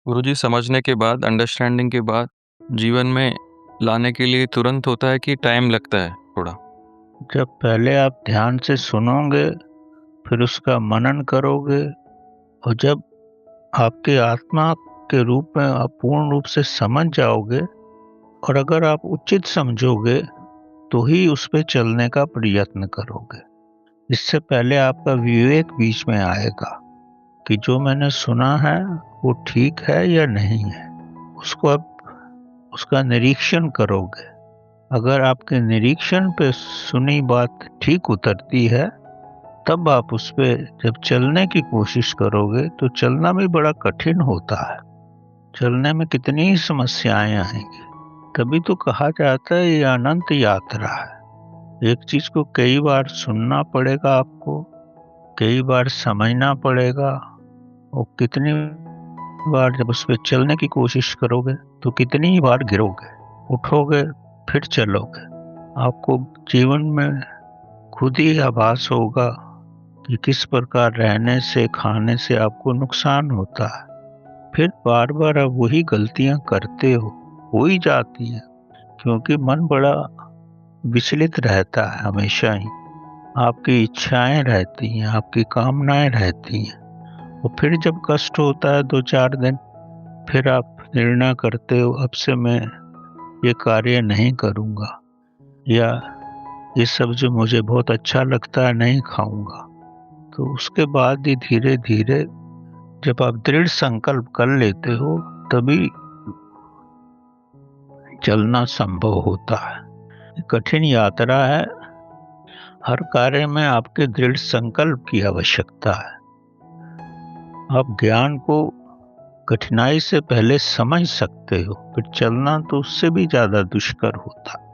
गुरुजी समझने के बाद, अंडरस्टैंडिंग के बाद जीवन में लाने के लिए तुरंत होता है कि टाइम लगता है थोड़ा? जब पहले आप ध्यान से सुनोगे, फिर उसका मनन करोगे और जब आपके आत्मा के रूप में आप पूर्ण रूप से समझ जाओगे और अगर आप उचित समझोगे तो ही उस पे चलने का प्रयत्न करोगे। इससे पहले आपका विवेक बीच में आएगा कि जो मैंने सुना है वो ठीक है या नहीं है। उसको आप उसका निरीक्षण करोगे। अगर आपके निरीक्षण पे सुनी बात ठीक उतरती है, तब आप उस पे जब चलने की कोशिश करोगे तो चलना भी बड़ा कठिन होता है। चलने में कितनी ही समस्याएं आएंगी। तभी तो कहा जाता है ये अनंत यात्रा है। एक चीज को कई बार सुनना पड़ेगा आपको, कई बार समझना पड़ेगा और कितनी बार जब उस पे चलने की कोशिश करोगे तो कितनी ही बार गिरोगे, उठोगे, फिर चलोगे। आपको जीवन में खुद ही आभास होगा कि किस प्रकार रहने से, खाने से आपको नुकसान होता है। फिर बार बार आप वही गलतियां करते हो ही जाती हैं, क्योंकि मन बड़ा विचलित रहता है हमेशा ही। आपकी इच्छाएं रहती हैं, आपकी कामनाएं रहती हैं और फिर जब कष्ट होता है 2-4 दिन, फिर आप निर्णय करते हो अब से मैं ये कार्य नहीं करूंगा, या ये सब जो मुझे बहुत अच्छा लगता है नहीं खाऊंगा। तो उसके बाद ही धीरे धीरे जब आप दृढ़ संकल्प कर लेते हो, तभी चलना संभव होता है। ये कठिन यात्रा है। हर कार्य में आपके दृढ़ संकल्प की आवश्यकता है। आप ज्ञान को कठिनाई से पहले समझ सकते हो, फिर चलना तो उससे भी ज्यादा दुष्कर होता है।